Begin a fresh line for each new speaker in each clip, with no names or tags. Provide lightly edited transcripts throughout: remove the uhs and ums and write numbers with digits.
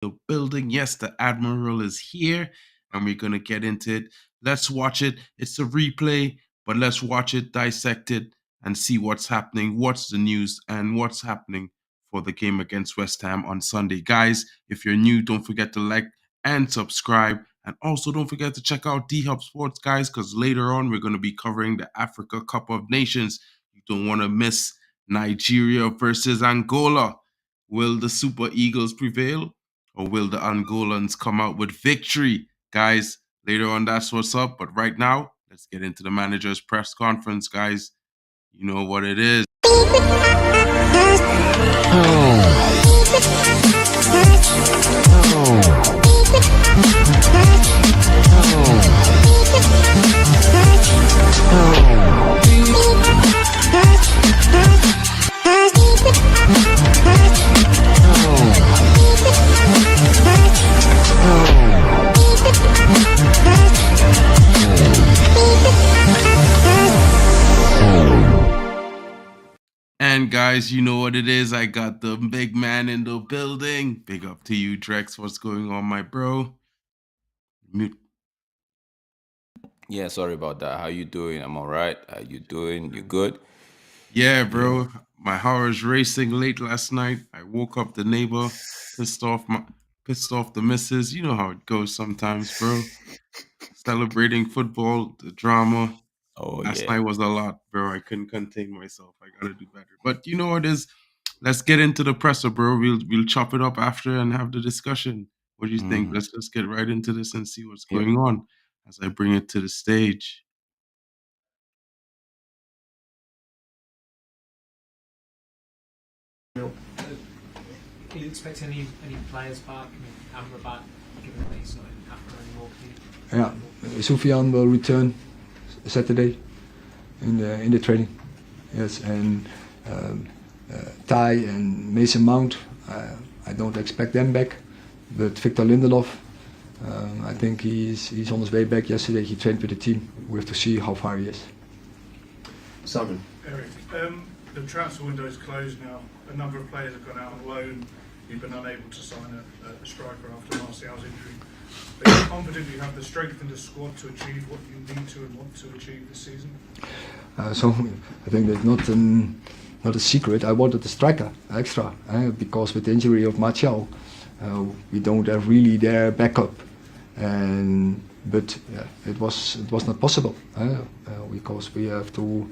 the building. Yes, the Admiral is here and we're going to get into it. Let's watch it. It's a replay, but let's watch it, dissect it, and see what's happening, what's the news, and what's happening for the game against West Ham on Sunday. Guys, if you're new, don't forget to like and subscribe. And also don't forget to check out DHub Sports, guys, because later on we're going to be covering the Africa Cup of Nations. You don't want to miss Nigeria versus Angola. Will the Super Eagles prevail, or will the Angolans come out with victory? Guys, later on, that's what's up. But right now, let's get into the manager's press conference, guys. You know what it is. And guys, you know what it is. I got the big man in the building. Big up to you, Drex. What's going on, my bro? Mute.
Yeah, sorry about that. How you doing? I'm all right. How you doing? You good?
Yeah, bro. My heart was racing late last night. I woke up the neighbor, pissed off the missus. You know how it goes sometimes, bro. Celebrating football, the drama.
Oh,
Last
yeah.
night was a lot, bro. I couldn't contain myself. I gotta do better. But you know what it is? Let's get into the presser, bro. We'll chop it up after and have the discussion. What do you think? Let's just get right into this and see what's going on as I bring it to the stage.
Are you expecting any players back? Amber back, given that he's not in Africa anymore?
Yeah, Soufiane will return Saturday in the training. Yes, and Ty and Mason Mount, I don't expect them back, but Victor Lindelof, I think he's on his way back. Yesterday he trained with the team. We have to see how far he is.
Simon.
Eric, the transfer window is closed now. A number of players have gone out on loan. You've been unable to sign a striker after Martial's injury. Are you confident you have the strength in the squad to achieve what you need to and want to achieve this season?
So I think that's not a secret. I wanted a striker extra because with the injury of Martial, we don't have really their backup. But it was not possible because we have to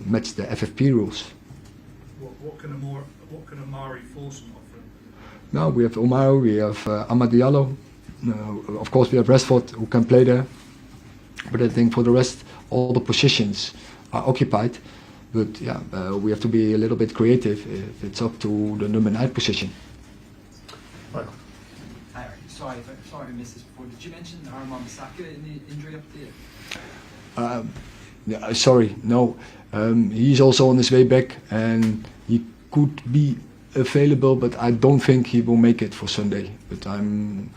match the FFP rules.
What can Amari Folsom offer?
Now we have Omar, we have Amad Diallo. Of course we have Rashford who can play there. But I think for the rest, all the positions are occupied. But yeah, we have to be a little bit creative if it's up to the number 9 position.
Right.
Hi, Eric. Sorry I missed this before. Did you mention Armand Saka in the injury update?
Yeah, sorry, no. He's also on his way back and he could be available, but I don't think he will make it for Sunday. But I'm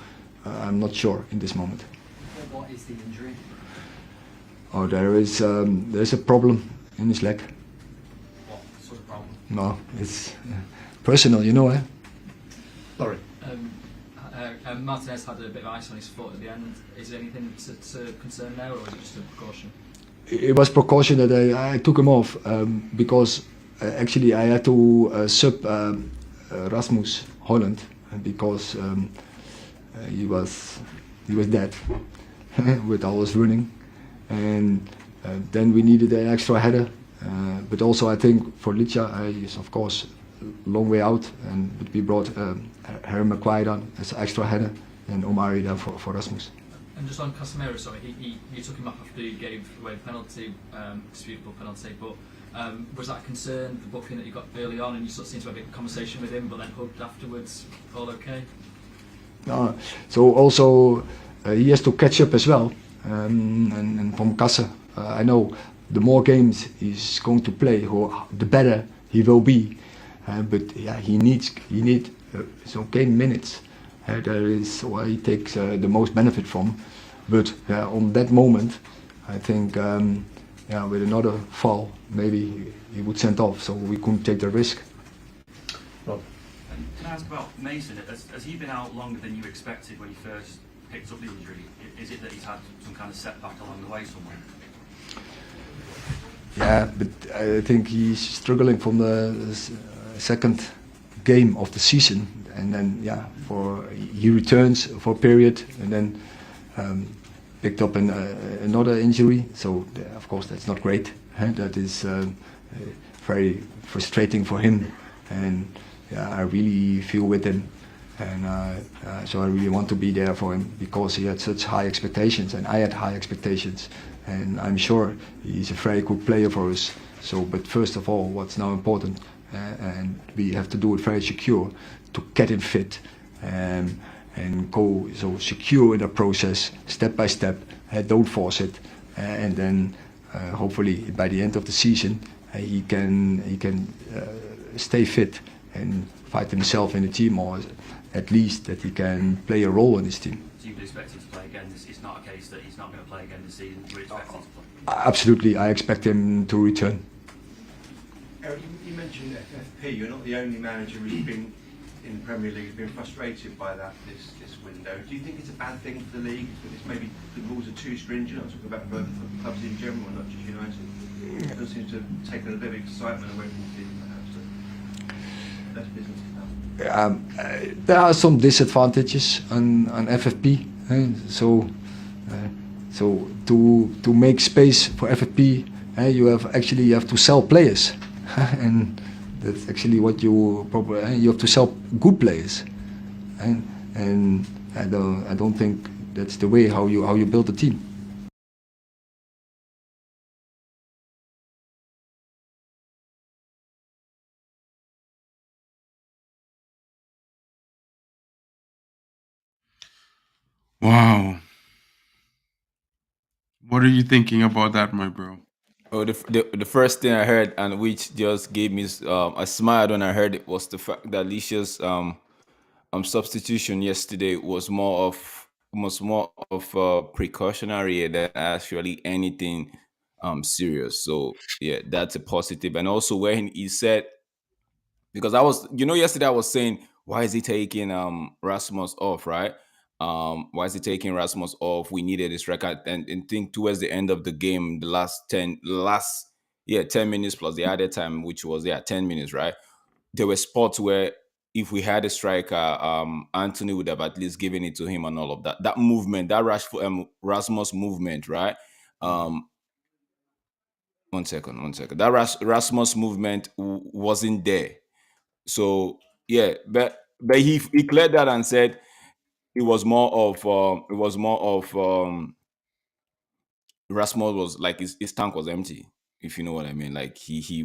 not sure in this moment.
What is the injury?
Oh, there's a problem in his leg.
What sort of problem?
No, it's personal, you know, eh?
Sorry.
Martinez had a bit of ice on his foot at the end. Is there anything to concern there, or is it just a precaution?
It was precaution that I took him off because actually I had to sub Rasmus Holland because he was dead with all his running, and then we needed an extra header. But also I think for Licha is of course a long way out, but we brought Harry Maguire on as an extra header and Omari then for Rasmus.
And just on Casemiro, sorry, you took him off after you gave away a penalty, disputable penalty, but was that a concern, the booking that you got early on, and you sort of seemed to have a bit of conversation with him, but then hugged afterwards, all okay?
So also he has to catch up as well, and from Kasse, I know the more games he's going to play, the better he will be, but yeah, he needs game minutes. That is what he takes the most benefit from. But on that moment, I think with another foul, maybe he would send off, so we couldn't take the risk.
Rob.
Can I ask about Mason? Has he been out longer than you expected when he first picked up the injury? Is it that he's had some kind of setback along the way somewhere?
Yeah, but I think he's struggling from the second game of the season, and then he returns for a period, and then picked up another injury. So of course that's not great. That is very frustrating for him, and I really feel with him, and so I really want to be there for him because he had such high expectations, and I had high expectations, and I'm sure he's a very good player for us. So, but first of all, what's now important, and we have to do it very secure to get him fit, and go so secure in the process, step by step. Don't force it, and then hopefully by the end of the season he can stay fit and fight himself in the team, or at least that he can play a role in this team.
So you would expect him to play again? It's not a case that he's not going to play again this season. You would expect him to play?
Absolutely, I expect him to return.
Eric, you mentioned FFP. You're not the only manager who's been in the Premier League who's been frustrated by that this window. Do you think it's a bad thing for the league? It's maybe the rules are too stringent. I'm talking about for clubs in general, not just United. It does seem to have taken a bit of excitement away from the team, perhaps. Less business now.
There are some disadvantages on FFP. So to make space for FFP, you have to sell players, and that's actually what you probably you have to sell good players, and I don't think that's the way how you build a team.
Wow. What are you thinking about that, my bro?
Oh, the first thing I heard, and which just gave me a smile when I heard it, was the fact that Alicia's substitution yesterday was more of precautionary than actually anything serious. So yeah, that's a positive. And also when he said, because yesterday I was saying, why is he taking Rasmus off, right? Why is he taking Rasmus off? We needed a striker, and think towards the end of the game, the last 10 minutes plus the added time, which was 10 minutes, right? There were spots where if we had a striker, Anthony would have at least given it to him and all of that. That movement, that Rasmus movement, right? One second. That Rasmus movement wasn't there. So yeah, but he cleared that and said it was more of Rasmus was like his tank was empty, if you know what I mean. Like he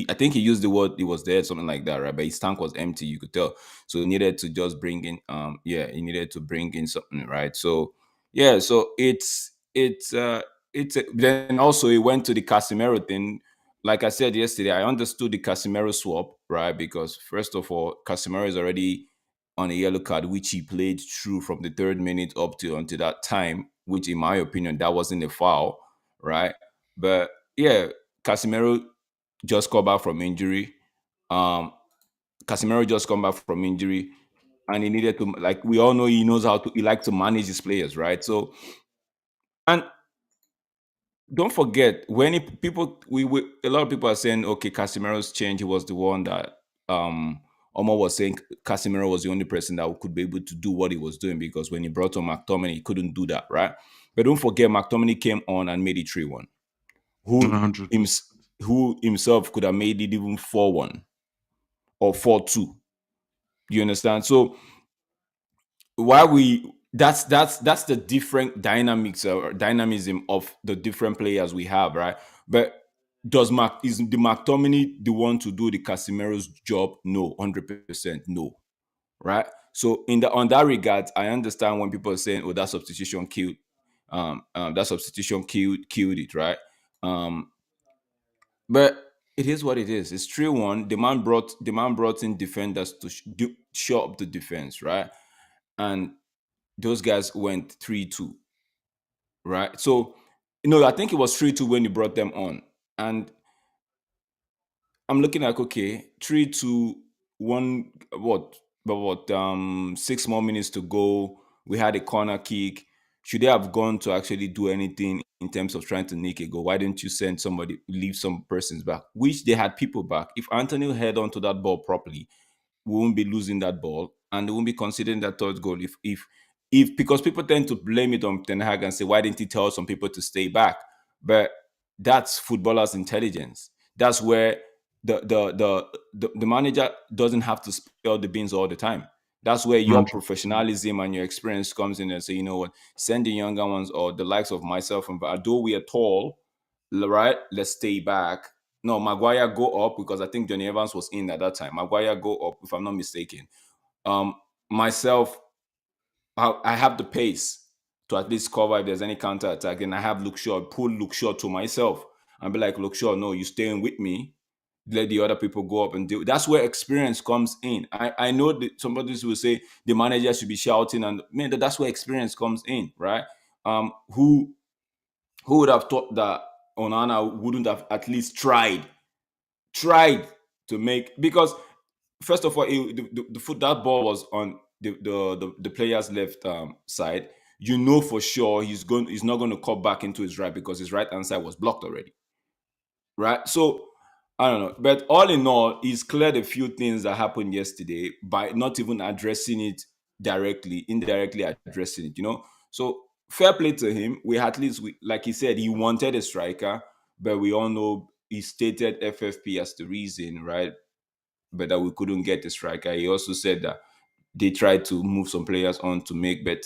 I think he used the word, it was there, something like that, right? But his tank was empty, you could tell. So he needed to just bring in he needed to bring in something, right? So yeah, so then also he went to the Casemiro thing. Like I said yesterday, I understood the Casemiro swap, right? Because first of all, Casemiro is already on a yellow card, which he played through from the 3rd minute up to until that time, which in my opinion, that wasn't a foul, right? But yeah, Casemiro just got back from injury. Casemiro just come back from injury, and he needed to, like we all know, he likes to manage his players, right? So, and don't forget, when a lot of people are saying, okay, Casemiro's change, he was the one that Omar was saying Casemiro was the only person that could be able to do what he was doing, because when he brought on McTominay, he couldn't do that, right? But don't forget, McTominay came on and made it 3-1.
100.
Who himself could have made it even 4-1 or 4-2. You understand? So that's the different dynamics or dynamism of the different players we have, right? But is the McTominay the one to do the Casemiro's job? No, 100% no, right? So on that regard, I understand when people are saying, "Oh, that substitution killed it," right? But it is what it is. It's 3-1. The man brought in defenders to show up the defense, right? And those guys went 3-2, right? So, I think it was 3-2 when you brought them on. And I'm looking like, okay, 3-2, 6 more minutes to go. We had a corner kick. Should they have gone to actually do anything in terms of trying to nick a goal? Why didn't you send somebody, leave some persons back? Which they had people back. If Anthony held onto that ball properly, we won't be losing that ball and they won't be considering that third goal. If because people tend to blame it on Ten Hag and say, why didn't he tell some people to stay back? But that's footballers' intelligence. That's where the manager doesn't have to spill the beans all the time. That's where your professionalism and your experience comes in and say, you know what, send the younger ones or the likes of myself and although we are tall, right? Let's stay back. No, Maguire go up because I think Johnny Evans was in at that time. Maguire go up, if I'm not mistaken. Myself, I have the pace to at least cover if there's any counter attack. And I have Luke Shaw, pull Luke Shaw to myself and be like, Luke Shaw, no, you're staying with me. Let the other people go up and do. That's where experience comes in. I know that somebody will say the manager should be shouting, and man, that's where experience comes in, right? Who would have thought that Onana wouldn't have at least tried to make, because first of all, that ball was on the player's left side. You know for sure he's not going to cut back into his right because his right hand side was blocked already, right? So I don't know, but all in all, he's cleared a few things that happened yesterday by not even addressing it directly, indirectly addressing it. So fair play to him. Like he said, he wanted a striker, but we all know he stated FFP as the reason, right? But that we couldn't get a striker. He also said that they tried to move some players on to make, but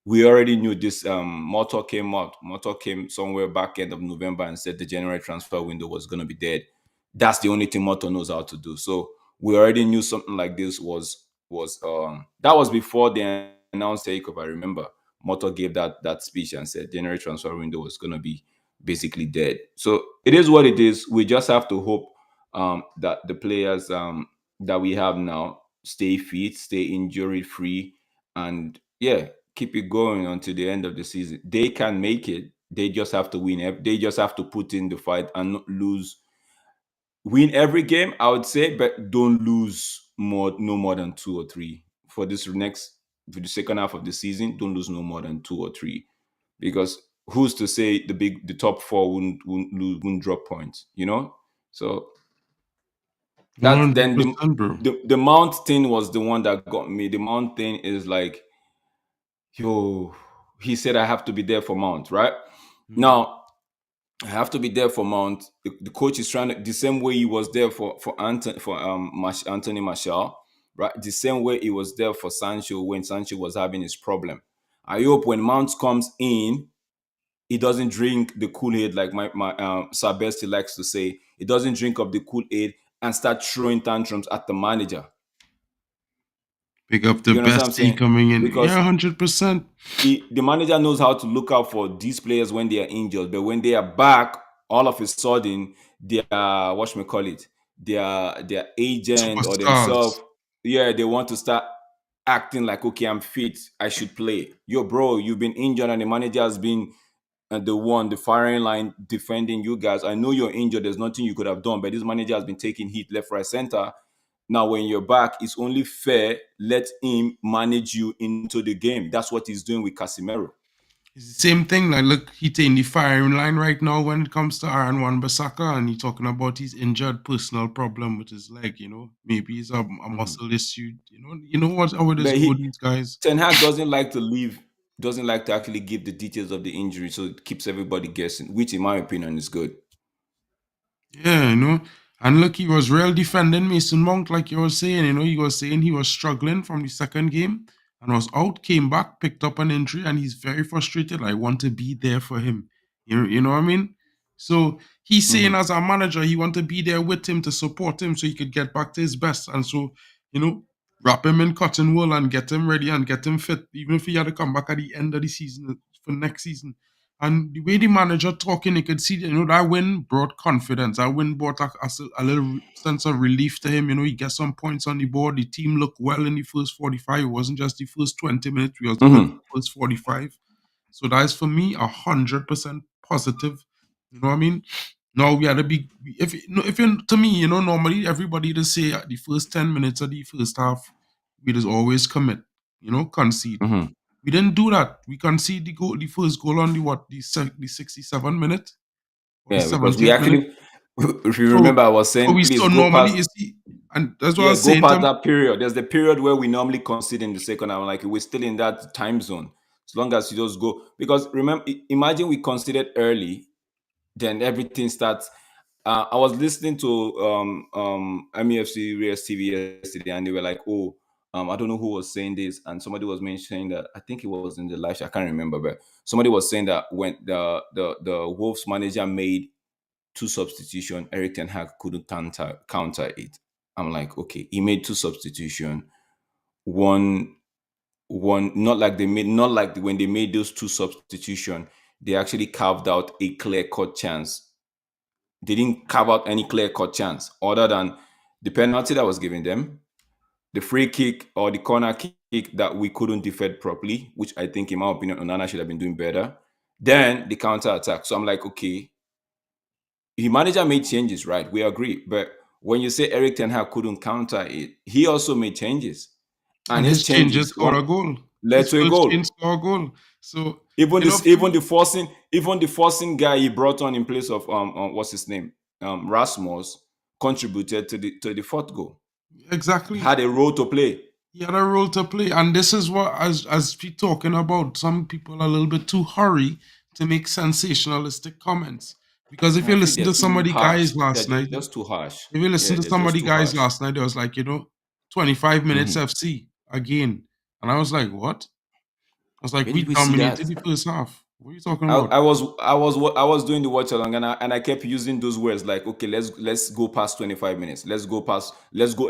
we already knew this. Motor came out. Motor came somewhere back end of November and said the January transfer window was going to be dead. That's the only thing Motor knows how to do. So we already knew something like this was that was before they announced takeover. I remember Motor gave that speech and said January transfer window was going to be basically dead. So it is what it is. We just have to hope that the players that we have now stay fit, stay injury free, and yeah, keep it going until the end of the season. They can make it. They just have to win. They just have to put in the fight and not lose. Win every game, I would say, but don't lose no more than 2 or 3 for the second half of the season. Don't lose no more than 2 or 3, because who's to say the top 4 wouldn't drop points? So that then
100%, bro.
the Mount thing was the one that got me. The Mount thing is like, yo, he said I have to be there for Mount, right? Now I have to be there for Mount. The coach is trying to, the same way he was there for Anthony Martial, right? The same way he was there for Sancho when Sancho was having his problem. I hope when Mount comes in, he doesn't drink the Kool-Aid like my Sir Bestie likes to say. He doesn't drink up the Kool-Aid and start throwing tantrums at the manager.
Pick up the best coming in.
Because
100%.
The manager knows how to look out for these players when they are injured, but when they are back, all of a sudden, their their agent or themselves, they want to start acting like, okay, I'm fit, I should play. Yo, bro, you've been injured and the manager has been the firing line defending you guys. I know you're injured, there's nothing you could have done, but this manager has been taking heat left, right, center. Now, when you're back, it's only fair, let him manage you into the game. That's what he's doing with Casemiro.
It's the same thing. Like, look, he's in the firing line right now when it comes to Aaron Wan-Bissaka, and he's talking about his injured personal problem with his leg, Maybe it's a muscle issue, You know what? How it is for these guys.
Ten Hag doesn't like to actually give the details of the injury, so it keeps everybody guessing, which in my opinion is good.
Yeah, And look, he was real defending Mason Mount, like you were saying. He was saying he was struggling from the second game and was out, came back, picked up an injury, and he's very frustrated. I want to be there for him. You know what I mean? So he's saying as a manager, he want to be there with him to support him so he could get back to his best. And so, wrap him in cotton wool and get him ready and get him fit, even if he had to come back at the end of the season for next season. And the way the manager talking, you could see, that win brought confidence. That win brought a little sense of relief to him. He gets some points on the board. The team looked well in the first 45. It wasn't just the first 20 minutes. We also the first 45. So that is, for me, 100% positive. You know what I mean? No, we had to be if you to me, normally everybody just say the first 10 minutes of the first half, we just always commit, concede.
Mm-hmm.
We didn't do that. We concede the first goal on the 67th minute or the
Yeah, because we
70th minute.
actually, if you
So
remember, I was
so
saying,
we
please
still
go
normally
past.
you see, and that's what I
Yeah,
was
go
saying to
past that period. There's the period where we normally concede in the second half. Like we're still in that time zone. As long as you just go, because remember, imagine we conceded early, then everything starts. I was listening to MUFC Reels TV yesterday, and they were like, "Oh, I don't know who was saying this," and somebody was mentioning that I think it was in the live show, I can't remember, but somebody was saying that when the Wolves manager made two substitution, Eric Ten Hag couldn't counter it. I'm like, okay, he made two substitution, one not like when they made those two substitution, they actually carved out a clear cut chance. They didn't carve out any clear cut chance other than the penalty that was given them, the free kick or the corner kick that we couldn't defend properly, which I think, in my opinion, Onana should have been doing better. Then the counter attack. So I'm like, okay, the manager made changes, right? We agree. But when you say Eric Ten Hag couldn't counter it, he also made changes. And
and
his
his changes
changes
scored a goal.
led
His
to a
first
goal.
change scored a goal. So
Even
for
this,
me,
even the forcing guy he brought on in place of what's his name, Rasmus, contributed to the fourth goal. He
exactly.
had a role to play.
He had a role to play, and this is what, as we talking about, some people are a little bit too hurry to make sensationalistic comments. Because if
I
you
feel
listen
they're
to some
too
of the
harsh.
guys
They're
last night,
just too harsh.
if you
Yeah,
listen to
they're
some of
just
the
too
guys
harsh.
last night, there was like, 25 minutes
Mhm.
FC again. And I was like, what? I was like,
Where
we
did we see
dominated
that?
the first half. What are you talking
I,
about?
I was I was doing the watch along, and I kept using those words like, okay, let's go past 25 minutes. Let's go.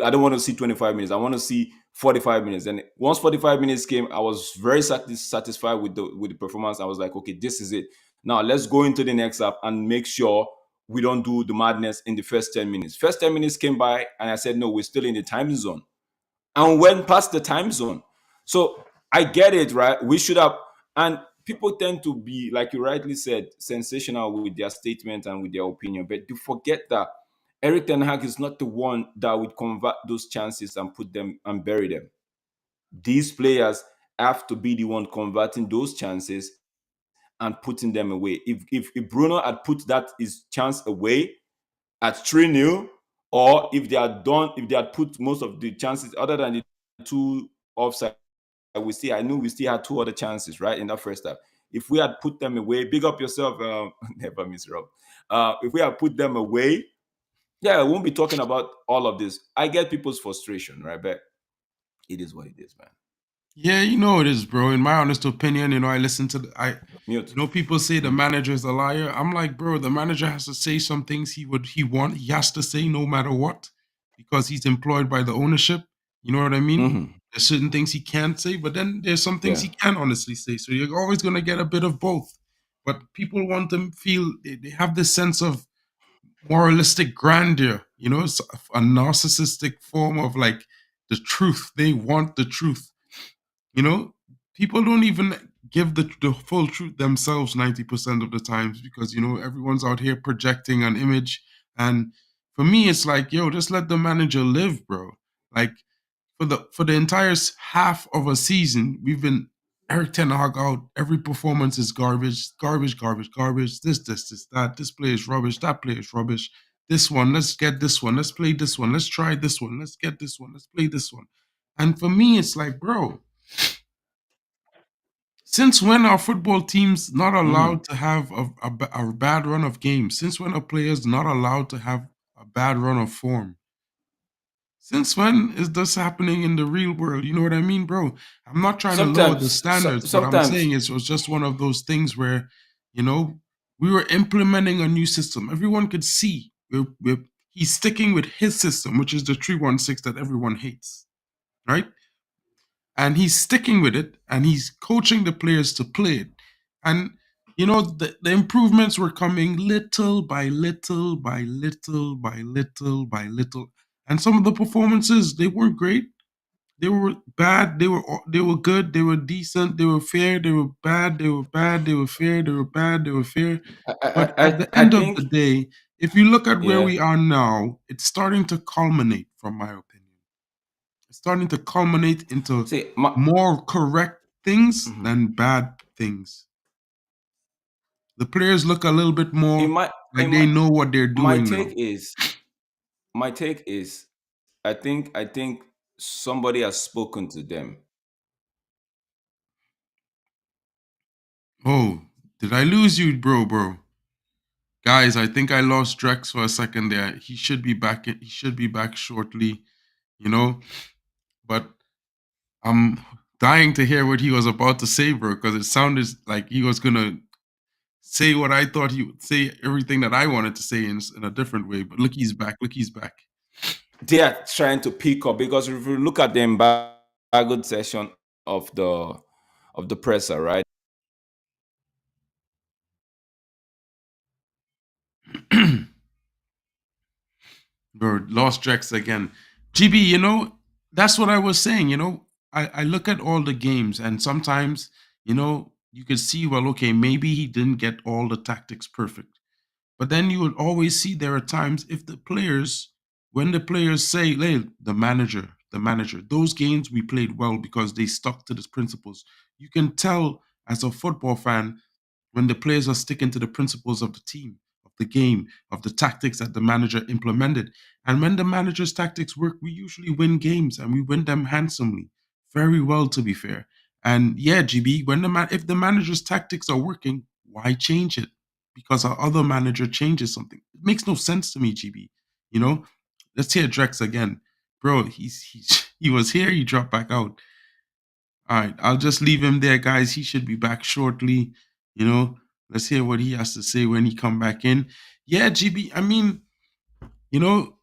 I don't want to see 25 minutes. I want to see 45 minutes. And once 45 minutes came, I was very satisfied with the performance. I was like, okay, this is it. Now let's go into the next half and make sure we don't do the madness in the first 10 minutes. First 10 minutes came by, and I said, no, we're still in the time zone, and went past the time zone. So I get it, right? We should have, and people tend to be, like you rightly said, sensational with their statement and with their opinion, but you forget that Eric Ten Hag is not the one that would convert those chances and put them and bury them. These players have to be the one converting those chances and putting them away. If Bruno had put that his chance away at 3-0, or if they had put most of the chances other than the two offside, I knew we still had two other chances, right, in that first half. If we had put them away, big up yourself, never miss Rob. If we had put them away, yeah, I won't be talking about all of this. I get people's frustration, right? But it is what it is, man.
Yeah, it is, bro. In my honest opinion, I listen to
Mute.
people say the manager is a liar. I'm like, bro, the manager has to say some things he has to say no matter what, because he's employed by the ownership. You know what I mean?
Mm-hmm.
There's certain things he can't say, but then there's some things
Yeah.
he can honestly say. So you're always gonna get a bit of both. But people want them feel they have this sense of moralistic grandeur. It's a narcissistic form of like the truth. They want the truth. People don't even give the full truth themselves 90% of the times, because everyone's out here projecting an image. And for me, it's like, yo, just let the manager live, bro. Like for the entire half of a season, we've been Eric Ten Hag out. Every performance is garbage, garbage, garbage, garbage. This, that. This play is rubbish. That play is rubbish. This one, let's get this one. Let's play this one. Let's try this one. Let's get this one. Let's play this one. And for me, it's like, bro, since when are football teams not
Mm-hmm.
allowed to have a bad run of games? Since when are players not allowed to have a bad run of form? Since when is this happening in the real world? You know what I mean, bro? I'm not trying to lower the standards, but I'm
Sometimes.
saying it was just one of those things where, we were implementing a new system. Everyone could see he's sticking with his system, which is the 3-1-6 that everyone hates, right? And he's sticking with it, and he's coaching the players to play it. And the improvements were coming little by little by little by little by little. And some of the performances, they weren't great. They were bad. They were good. They were decent. They were fair. They were bad. They were bad. They were fair. They were bad. They were fair. But at the
I
end of the
think.
day, if you look at where
Yeah.
we are now, it's starting to culminate, from my opinion. It's starting to culminate into
See,
more correct things
Mhm.
than bad things. The players look a little bit more
in my
like
in
they
my
know what they're
my
doing now.
take is I think somebody has spoken to them.
Oh, did I lose you, bro? Guys, I think I lost Drex for a second there. He should be back. He should be back shortly, you know. But I'm dying to hear what he was about to say, bro, because it sounded like he was gonna say what I thought he would say, everything that I wanted to say in a different way. But look, he's back. Look, he's back.
They are trying to pick up, because if you look at the embargoed session of the presser, right?
Bro, lost Drex again. GB, that's what I was saying. I look at all the games and sometimes, you could see, well, okay, maybe he didn't get all the tactics perfect. But then you would always see there are times when the players say, hey, the manager, those games we played well because they stuck to the principles. You can tell as a football fan when the players are sticking to the principles of the team, of the game, of the tactics that the manager implemented. And when the manager's tactics work, we usually win games and we win them handsomely. Very well, to be fair. And yeah, GB, if the manager's tactics are working, why change it? Because our other manager changes something. It makes no sense to me, GB. You know? Let's hear Drex again. Bro, he was here, he dropped back out. All right, I'll just leave him there, guys. He should be back shortly. Let's hear what he has to say when he come back in. Yeah, GB. I mean, you know,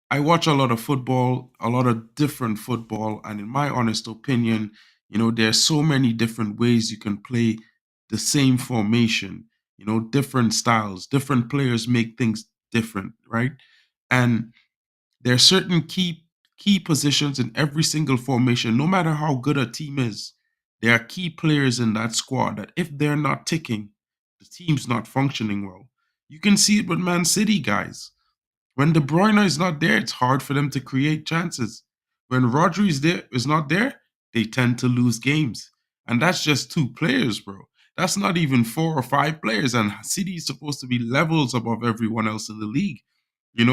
I watch a lot of football, a lot of different football, and in my honest opinion, there's so many different ways you can play the same formation. Different styles, different players make things different, right? And there are certain key positions in every single formation. No matter how good a team is, there are key players in that squad that if they're not ticking, the team's not functioning well. You can see it with Man City, guys. When De Bruyne is not there, it's hard for them to create chances. When Rodri is not there, they tend to lose games. And that's just two players, bro. That's not even 4 or 5 players. And City is supposed to be levels above everyone else in the league.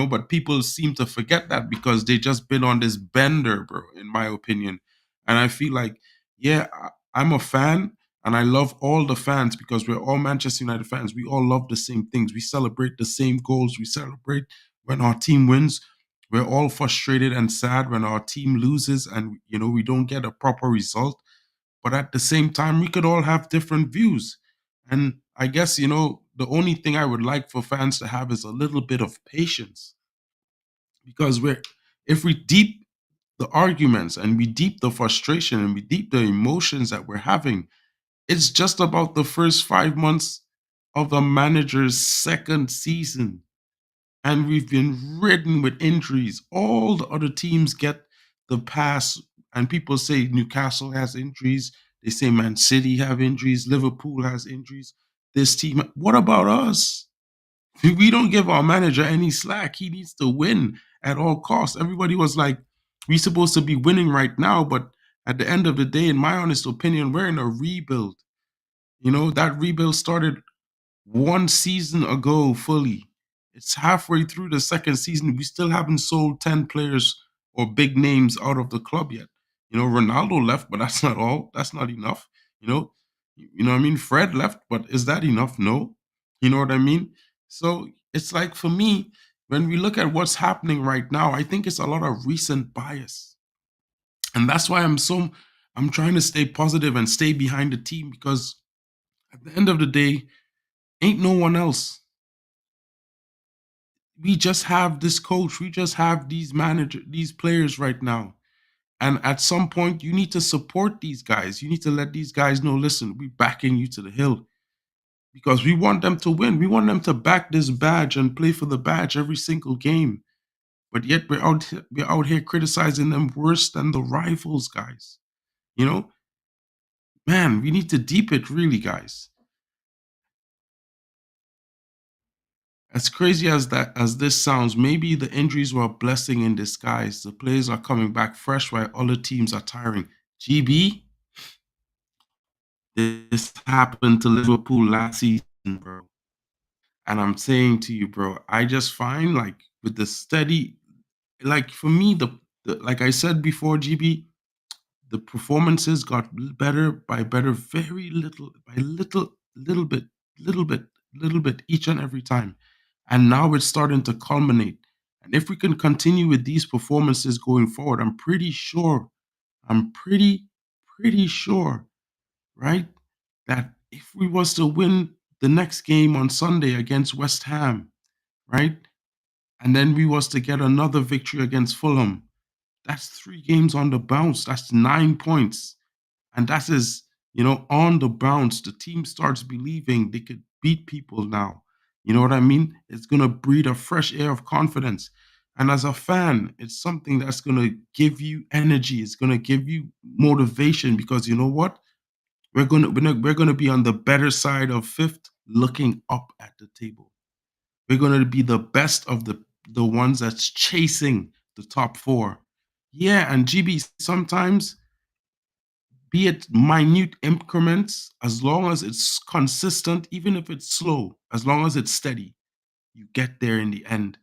But people seem to forget that because they just been on this bender, bro, in my opinion. And I feel like, yeah, I'm a fan and I love all the fans because we're all Manchester United fans. We all love the same things. We celebrate the same goals. We celebrate when our team wins. We're all frustrated and sad when our team loses and, we don't get a proper result. But at the same time, we could all have different views. And I guess, the only thing I would like for fans to have is a little bit of patience because if we deep the arguments and we deep the frustration and we deep the emotions that we're having, it's just about the first 5 months of the manager's second season. And we've been ridden with injuries. All the other teams get the pass, and people say Newcastle has injuries. They say Man City have injuries. Liverpool has injuries. This team. What about us? We don't give our manager any slack. He needs to win at all costs. Everybody was like, we're supposed to be winning right now, but at the end of the day, in my honest opinion, we're in a rebuild. That rebuild started 1 season ago fully. It's halfway through the second season. We still haven't sold 10 players or big names out of the club yet. Ronaldo left, but that's not all. That's not enough. What I mean? Fred left, but is that enough? No. You know what I mean? So it's like for me, when we look at what's happening right now, I think it's a lot of recent bias. And that's why I'm trying to stay positive and stay behind the team because at the end of the day, ain't no one else. We just have this coach. We just have these players right now. And at some point, you need to support these guys. You need to let these guys know, listen, we're backing you to the hill because we want them to win. We want them to back this badge and play for the badge every single game. But yet we're out here criticizing them worse than the rivals, guys. You know, man, we need to deep it really, guys. As crazy as this sounds, maybe the injuries were a blessing in disguise. The players are coming back fresh while other teams are tiring. GB, this happened to Liverpool last season, bro. And I'm saying to you, bro, I just find like with the steady, like for me, the like I said before, GB, the performances got better by better, very little, by little bit, little bit each and every time. And now it's starting to culminate. And if we can continue with these performances going forward, I'm pretty sure, right, that if we was to win the next game on Sunday against West Ham, right, and then we was to get another victory against Fulham, that's 3 games on the bounce. That's 9 points. And that is, on the bounce. The team starts believing they could beat people now. You know what I mean? It's going to breathe a fresh air of confidence. And as a fan, it's something that's going to give you energy. It's going to give you motivation because you know what? We're going to be on the better side of fifth, looking up at the table. We're going to be the best of the ones that's chasing the top 4. Yeah, and GB, sometimes, be it minute increments, as long as it's consistent, even if it's slow, as long as it's steady, you get there in the end.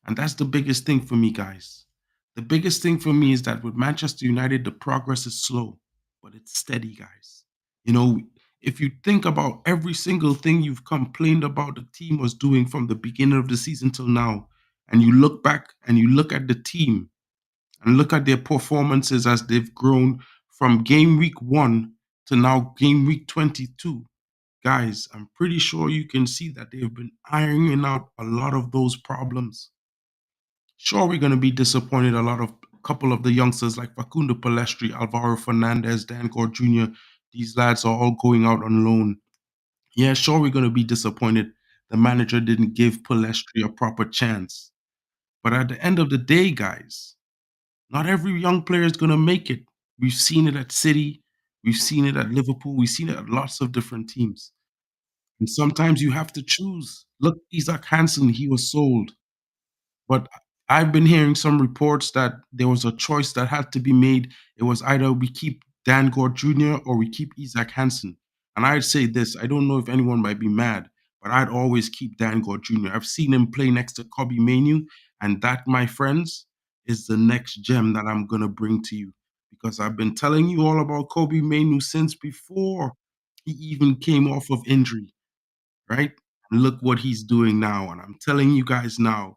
And that's the biggest thing for me, guys. The biggest thing for me is that with Manchester United, the progress is slow, but it's steady, guys. If you think about every single thing you've complained about the team was doing from the beginning of the season till now, and you look back and you look at the team and look at their performances as they've grown from game week 1 to now game week 22, guys, I'm pretty sure you can see that they've been ironing out a lot of those problems. Sure, we're going to be disappointed. A couple of the youngsters like Facundo Palestri, Alvaro Fernandez, Dan Gore Jr., these lads are all going out on loan. Yeah, sure, we're going to be disappointed the manager didn't give Palestri a proper chance. But at the end of the day, guys, not every young player is going to make it. We've seen it at City. We've seen it at Liverpool. We've seen it at lots of different teams. And sometimes you have to choose. Look, Isaac Hansen, he was sold. But I've been hearing some reports that there was a choice that had to be made. It was either we keep Dan Gore Jr. or we keep Isaac Hansen. And I'd say this, I don't know if anyone might be mad, but I'd always keep Dan Gore Jr. I've seen him play next to Kobe Manu, and that, my friends, is the next gem that I'm going to bring to you. Because I've been telling you all about Kobe Manu since before he even came off of injury, right? And look what he's doing now. And I'm telling you guys now,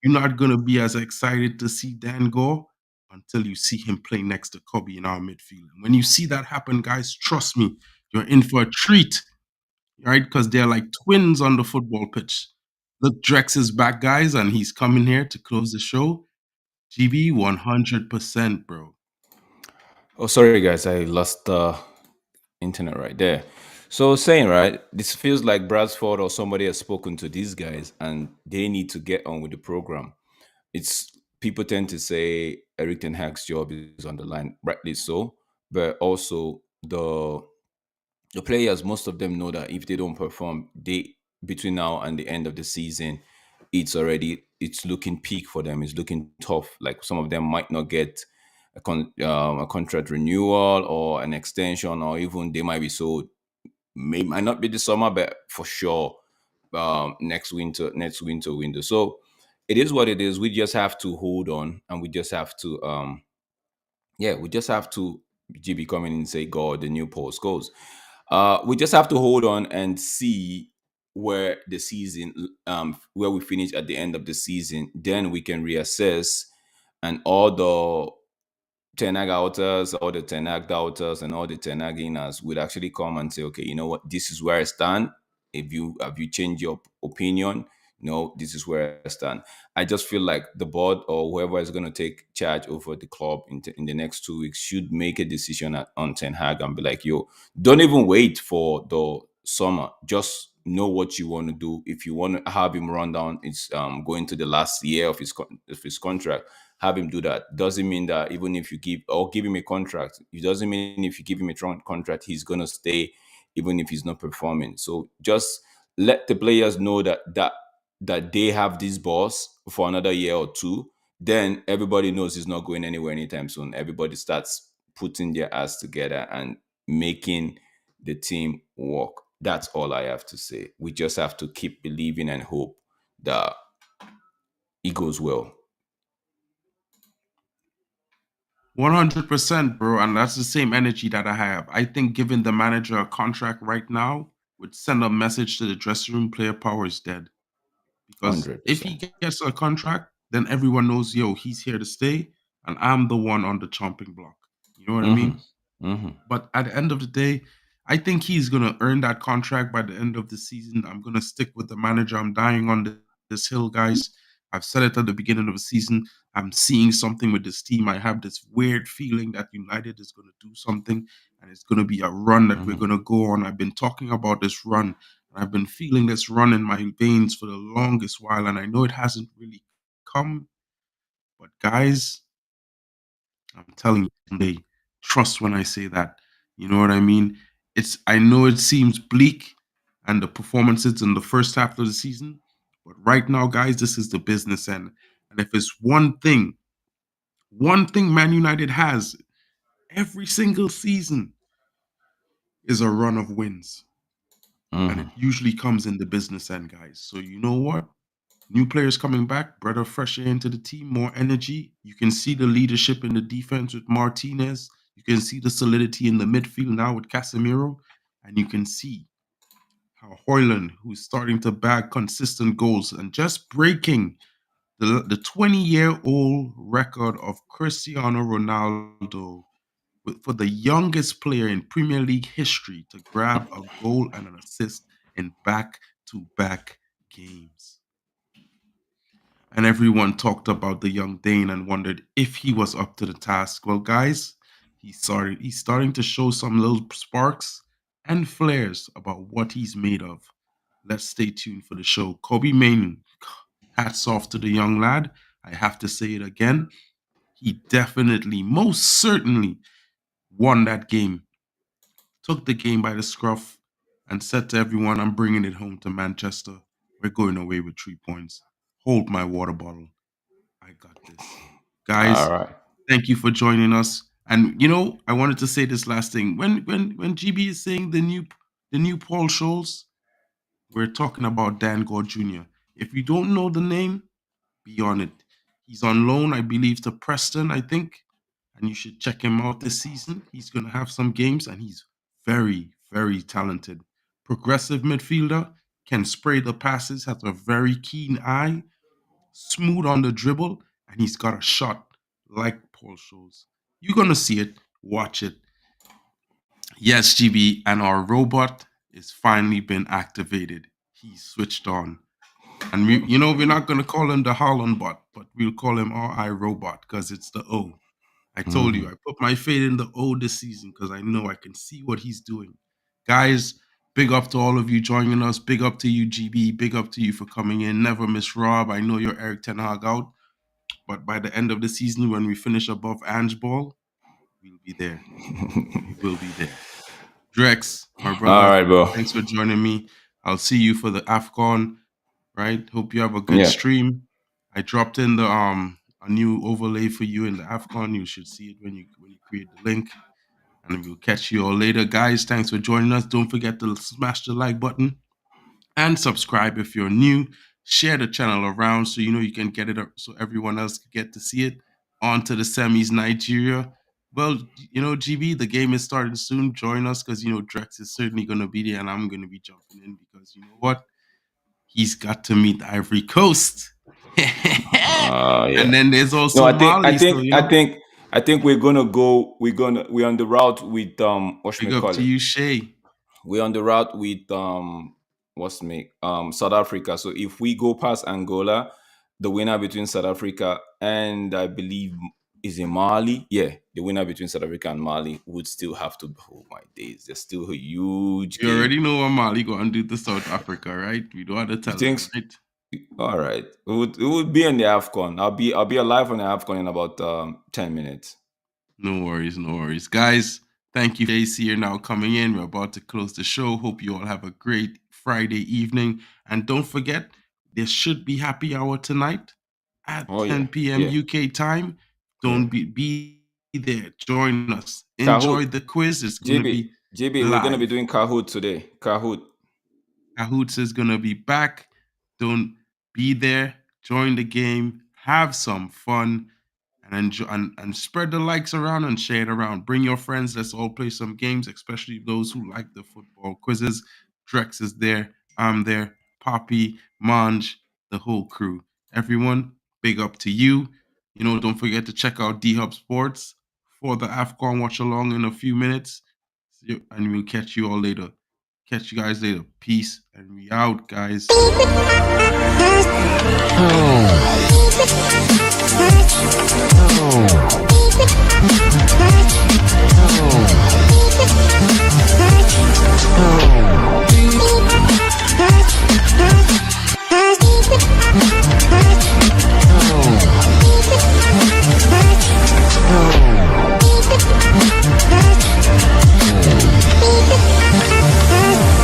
you're not going to be as excited to see Dan Gore until you see him play next to Kobe in our midfield. And when you see that happen, guys, trust me, you're in for a treat, right? Because they're like twins on the football pitch. Look, Drex is back, guys, and he's coming here to close the show. GB, 100%, bro.
Oh, sorry, guys. I lost the internet right there. So saying, right, this feels like Bradford or somebody has spoken to these guys and they need to get on with the program. It's people tend to say Eric Ten Hag's job is on the line, rightly so, but also the players, most of them know that if they don't perform, they between now and the end of the season, it's looking peak for them. It's looking tough. Like some of them might not get a contract renewal or an extension, or even they might be sold. Might not be this summer, but for sure next winter window. So it is what it is. We just have to hold on, and we just have to we just have to GB come in and say, God, the new post goes. We just have to hold on and see where the season, where we finish at the end of the season. Then we can reassess, and all the Ten Hag outers, all the Ten Hag doubters, and all the Ten Hag inners would actually come and say, okay, you know what, this is where I stand. If you have you changed your opinion, no, this is where I stand. I just feel like the board or whoever is going to take charge over the club in the next 2 weeks should make a decision on Ten Hag and be like, yo, don't even wait for the summer. Just know what you want to do. If you want to have him run down, it's going to the last year of his contract. Have him do that. Doesn't mean that even if you give him a contract, it doesn't mean if you give him a contract, he's gonna stay, even if he's not performing. So just let the players know that they have this boss for another year or two, then everybody knows he's not going anywhere anytime soon. Everybody starts putting their ass together and making the team work. That's all I have to say. We just have to keep believing and hope that it goes well.
100%, bro. And that's the same energy that I have. I think giving the manager a contract right now would send a message to the dressing room: player power is dead. Because if he
100%.
gets a contract, then everyone knows, yo, he's here to stay, and I'm the one on the chomping block. You know what I mean? But at the end of the day, I think he's gonna earn that contract by the end of the season. I'm gonna stick with the manager. I'm dying on this hill, guys. I've said it at the beginning of the season. I'm seeing something with this team. I have this weird feeling that United is gonna do something, and it's gonna be a run that we're gonna go on. I've been talking about this run, and I've been feeling this run in my veins for the longest while, and I know it hasn't really come. But guys, I'm telling you, someday, trust when I say that. You know what I mean? I know it seems bleak and the performances in the first half of the season, but right now, guys, this is the business end. And if it's one thing Man United has every single season is a run of wins. And it usually comes in the business end, guys. So you know what? New players coming back, breath of fresh air into the team, more energy. You can see the leadership in the defense with Martinez. You can see the solidity in the midfield now with Casemiro. And you can see how Højlund, who's starting to bag consistent goals and just breaking the 20-year-old record of Cristiano Ronaldo for the youngest player in Premier League history to grab a goal and an assist in back-to-back games. And everyone talked about the young Dane and wondered if he was up to the task. Well, guys, he's starting to show some little sparks and flares about what he's made of. Let's stay tuned for the show. Kobe Mainoo, hats off to the young lad. I have to say it again. He definitely, most certainly, won that game. Took the game by the scruff and said to everyone, I'm bringing it home to Manchester. We're going away with 3 points. Hold my water bottle. I got this. Guys,
All right.
thank you for joining us. And I wanted to say this last thing. When GB is saying the new Paul Scholes, we're talking about Dan Gore Jr. If you don't know the name, be on it. He's on loan, I believe, to Preston, I think. And you should check him out this season. He's going to have some games, and he's very, very talented. Progressive midfielder, can spray the passes, has a very keen eye, smooth on the dribble, and he's got a shot like Paul Scholes. You're going to see it. Watch it. Yes, GB, and our robot is finally been activated. He's switched on. And we're not going to call him the Holland bot, but we'll call him RI Robot because it's the O. I told you, I put my faith in the O this season because I know I can see what he's doing. Guys, big up to all of you joining us. Big up to you, GB. Big up to you for coming in. Never miss Rob. I know you're Eric Ten Hag out. But by the end of the season, when we finish above Ange Ball, we'll be there. We will be there. Drex, my brother.
All right, bro.
Thanks for joining me. I'll see you for the AFCON. Right? Hope you have a good stream. I dropped in the a new overlay for you in the AFCON. You should see it when you create the link. And we'll catch you all later. Guys, thanks for joining us. Don't forget to smash the like button and subscribe if you're new. Share the channel around so you can get it so everyone else can get to see it. On to the semis, Nigeria. Well, GB, the game is starting soon. Join us because Drex is certainly going to be there and I'm going to be jumping in because you know what? He's got to meet Ivory Coast.
Yeah.
And then there's also
Mali. I think we're gonna go. We're on the route with
Big up to you, Shay.
We're on the route with South Africa. So if we go past Angola, the winner between South Africa and I believe is in Mali. Yeah, the winner between South Africa and Mali would still have to. Oh my days, there's still a huge.
You already know what Mali going to do to South Africa, right? We don't have to tell them, right?
All right, it would be on the AFCON. I'll be alive on the AFCON in about 10 minutes.
No worries, guys. Thank you, AC. You're now coming in. We're about to close the show. Hope you all have a great Friday evening. And don't forget, there should be happy hour tonight at 10 p.m.
Yeah.
UK time. Don't be there. Join us.
Kahoot.
Enjoy the quiz. It's going to be
JB,
live.
we're going to be doing Kahoot today. Kahoot.
Kahoots is going to be back. Don't be there. Join the game. Have some fun. And enjoy, and spread the likes around and share it around. Bring your friends. Let's all play some games, especially those who like the football quizzes. Drex is there. I'm there. Poppy, Manj, the whole crew. Everyone, big up to you. You know, don't forget to check out D-Hub Sports for the AFCON watch along in a few minutes. And we'll catch you all later. Catch you guys later. Peace. And we out, guys.
Oh.